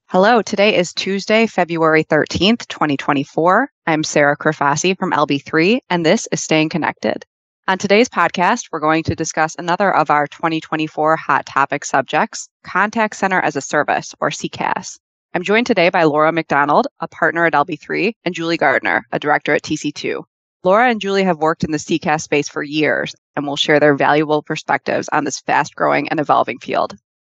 Hello, today is Tuesday, February 13th, 2024. I'm Sarah Kerfassi from LB3, and this is Staying Connected. On today's podcast, we're going to discuss another of our 2024 hot topic subjects, Contact Center as a Service, or CCaaS. I'm joined today by Laura McDonald, a partner at LB3, and Julie Gardner, a director at TC2. Laura and Julie have worked in the CCaaS space for years and will share their valuable perspectives on this fast-growing and evolving field.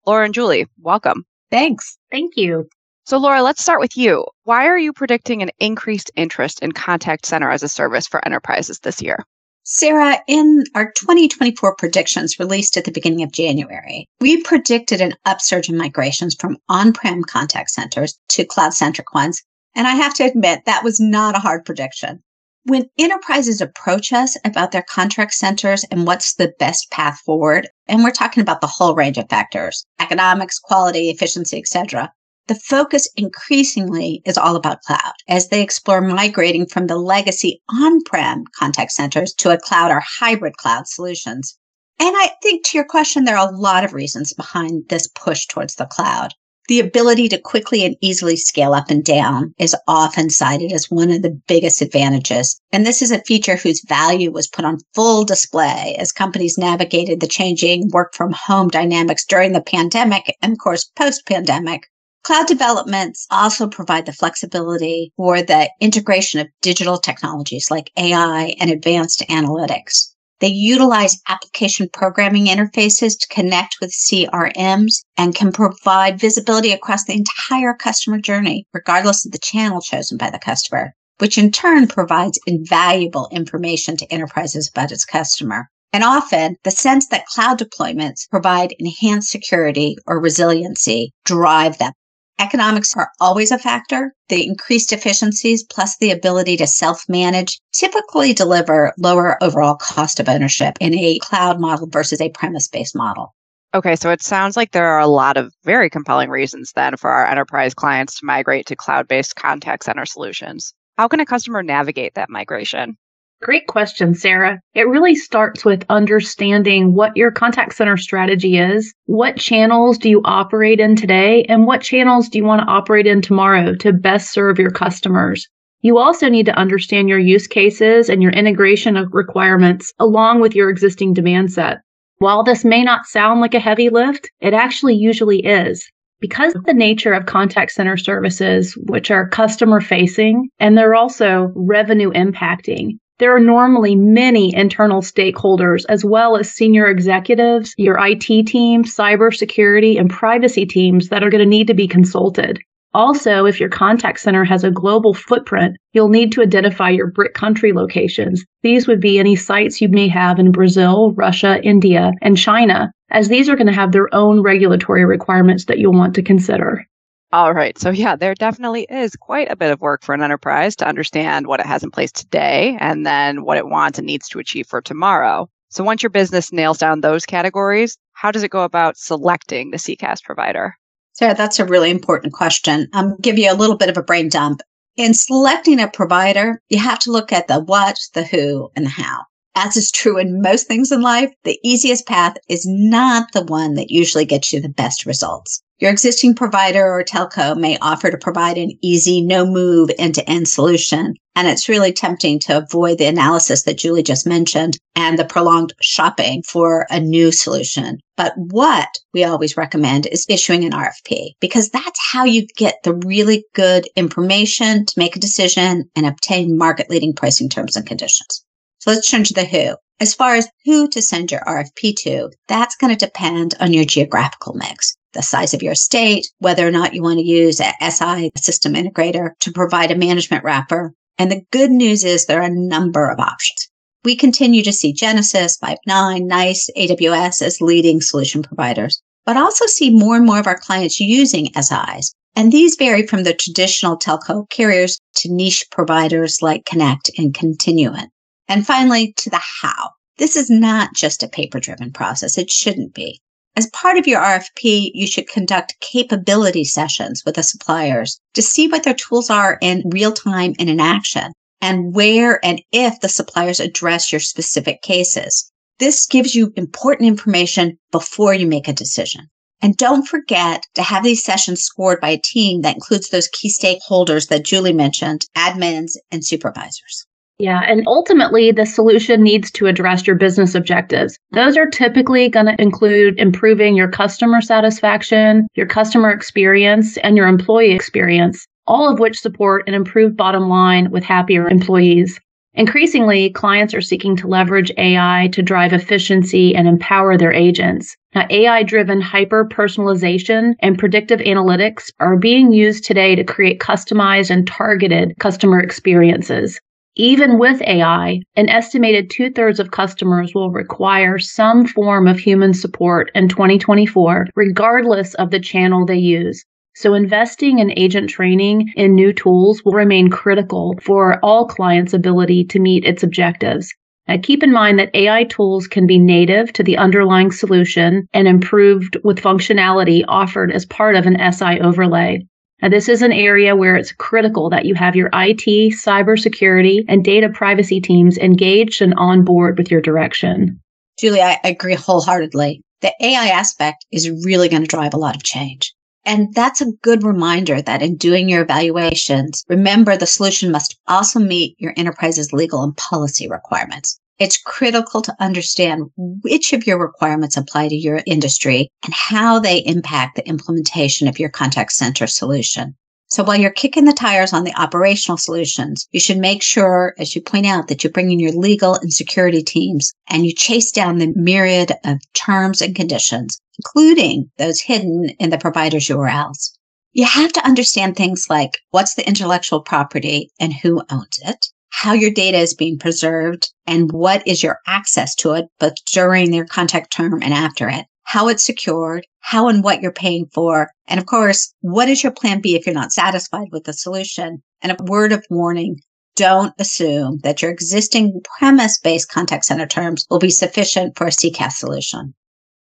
Laura and Julie, welcome. Thanks. Thank you. So Laura, let's start with you. Why are you predicting an increased interest in Contact Center as a Service for enterprises this year? Sarah, in our 2024 predictions released at the beginning of January, we predicted an upsurge in migrations from on-prem contact centers to cloud-centric ones. And I have to admit, that was not a hard prediction. When enterprises approach us about their contact centers and what's the best path forward, and we're talking about the whole range of factors, economics, quality, efficiency, etc., the focus increasingly is all about cloud as they explore migrating from the legacy on-prem contact centers to a cloud or hybrid cloud solutions. And I think to your question, there are a lot of reasons behind this push towards the cloud. The ability to quickly and easily scale up and down is often cited as one of the biggest advantages. And this is a feature whose value was put on full display as companies navigated the changing work from home dynamics during the pandemic and, of course, post-pandemic. Cloud developments also provide the flexibility for the integration of digital technologies like AI and advanced analytics. They utilize application programming interfaces to connect with CRMs and can provide visibility across the entire customer journey, regardless of the channel chosen by the customer, which in turn provides invaluable information to enterprises about its customer. And often, the sense that cloud deployments provide enhanced security or resiliency drive them. Economics are always a factor. The increased efficiencies plus the ability to self-manage typically deliver lower overall cost of ownership in a cloud model versus a premise-based model. Okay, so it sounds like there are a lot of very compelling reasons then for our enterprise clients to migrate to cloud-based contact center solutions. How can a customer navigate that migration? Great question, Sarah. It really starts with understanding what your contact center strategy is. What channels do you operate in today? And what channels do you want to operate in tomorrow to best serve your customers? You also need to understand your use cases and your integration of requirements along with your existing demand set. While this may not sound like a heavy lift, it actually usually is. Because of the nature of contact center services, which are customer facing, and they're also revenue impacting, there are normally many internal stakeholders, as well as senior executives, your IT team, cybersecurity, and privacy teams that are going to need to be consulted. Also, if your contact center has a global footprint, you'll need to identify your BRIC country locations. These would be any sites you may have in Brazil, Russia, India, and China, as these are going to have their own regulatory requirements that you'll want to consider. All right. So yeah, there definitely is quite a bit of work for an enterprise to understand what it has in place today and then what it wants and needs to achieve for tomorrow. So once your business nails down those categories, how does it go about selecting the CCaaS provider? Sarah, that's a really important question. I'll give you a little bit of a brain dump. In selecting a provider, you have to look at the what, the who, and the how. As is true in most things in life, the easiest path is not the one that usually gets you the best results. Your existing provider or telco may offer to provide an easy, no-move, end-to-end solution, and it's really tempting to avoid the analysis that Julie just mentioned and the prolonged shopping for a new solution. But what we always recommend is issuing an RFP, because that's how you get the really good information to make a decision and obtain market-leading pricing terms and conditions. So let's turn to the who. As far as who to send your RFP to, that's going to depend on your geographical mix, the size of your state, whether or not you want to use a SI, a system integrator, to provide a management wrapper. And the good news is there are a number of options. We continue to see Genesys, Five9, NICE, AWS as leading solution providers, but also see more and more of our clients using SIs. And these vary from the traditional telco carriers to niche providers like Connect and Continuant. And finally, to the how. This is not just a paper-driven process. It shouldn't be. As part of your RFP, you should conduct capability sessions with the suppliers to see what their tools are in real time and in action, and where and if the suppliers address your specific cases. This gives you important information before you make a decision. And don't forget to have these sessions scored by a team that includes those key stakeholders that Julie mentioned, admins and supervisors. Yeah, and ultimately, the solution needs to address your business objectives. Those are typically going to include improving your customer satisfaction, your customer experience, and your employee experience, all of which support an improved bottom line with happier employees. Increasingly, clients are seeking to leverage AI to drive efficiency and empower their agents. Now, AI-driven hyper-personalization and predictive analytics are being used today to create customized and targeted customer experiences. Even with AI, an estimated 2/3 of customers will require some form of human support in 2024, regardless of the channel they use. So investing in agent training in new tools will remain critical for all clients' ability to meet its objectives. Now, keep in mind that AI tools can be native to the underlying solution and improved with functionality offered as part of an SI overlay. Now, this is an area where it's critical that you have your IT, cybersecurity, and data privacy teams engaged and on board with your direction. Julie, I agree wholeheartedly. The AI aspect is really going to drive a lot of change. And that's a good reminder that in doing your evaluations, remember the solution must also meet your enterprise's legal and policy requirements. It's critical to understand which of your requirements apply to your industry and how they impact the implementation of your contact center solution. So while you're kicking the tires on the operational solutions, you should make sure, as you point out, that you bring in your legal and security teams and you chase down the myriad of terms and conditions, including those hidden in the provider's URLs. You have to understand things like what's the intellectual property and who owns it, how your data is being preserved, and what is your access to it, both during their contact term and after it, how it's secured, how and what you're paying for, and of course, what is your plan B if you're not satisfied with the solution? And a word of warning, don't assume that your existing premise-based contact center terms will be sufficient for a CCaaS solution.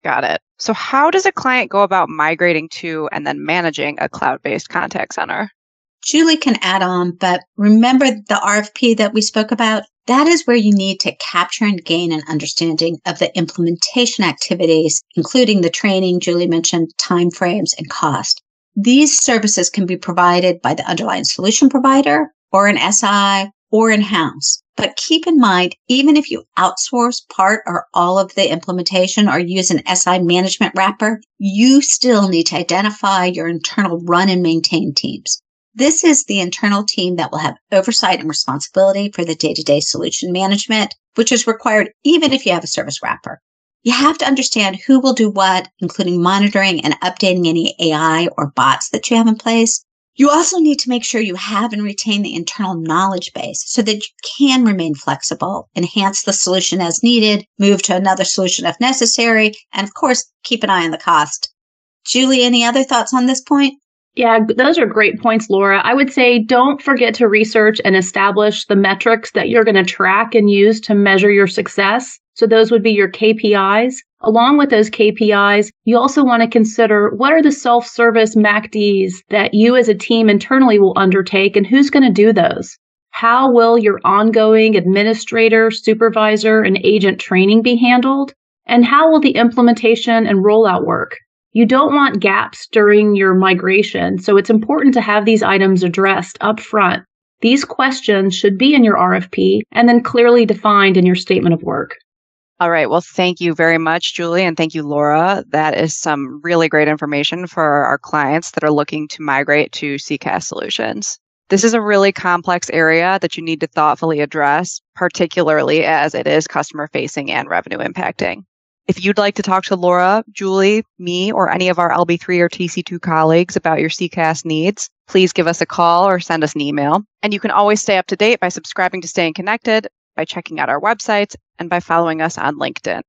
Got it. So how does a client go about migrating to and then managing a cloud-based contact center? Julie can add on, but remember the RFP that we spoke about? That is where you need to capture and gain an understanding of the implementation activities, including the training Julie mentioned, timeframes, and cost. These services can be provided by the underlying solution provider or an SI or in-house. But keep in mind, even if you outsource part or all of the implementation or use an SI management wrapper, you still need to identify your internal run and maintain teams. This is the internal team that will have oversight and responsibility for the day-to-day solution management, which is required even if you have a service wrapper. You have to understand who will do what, including monitoring and updating any AI or bots that you have in place. You also need to make sure you have and retain the internal knowledge base so that you can remain flexible, enhance the solution as needed, move to another solution if necessary, and of course, keep an eye on the cost. Julie, any other thoughts on this point? Yeah, those are great points, Laura. I would say don't forget to research and establish the metrics that you're going to track and use to measure your success. So those would be your KPIs. Along with those KPIs, you also want to consider what are the self-service MACDs that you as a team internally will undertake and who's going to do those? How will your ongoing administrator, supervisor, and agent training be handled? And how will the implementation and rollout work? You don't want gaps during your migration, so it's important to have these items addressed up front. These questions should be in your RFP and then clearly defined in your statement of work. All right. Well, thank you very much, Julie, and thank you, Laura. That is some really great information for our clients that are looking to migrate to CCaaS solutions. This is a really complex area that you need to thoughtfully address, particularly as it is customer-facing and revenue impacting. If you'd like to talk to Laura, Julie, me, or any of our LB3 or TC2 colleagues about your CCaaS needs, please give us a call or send us an email. And you can always stay up to date by subscribing to Staying Connected, by checking out our websites, and by following us on LinkedIn.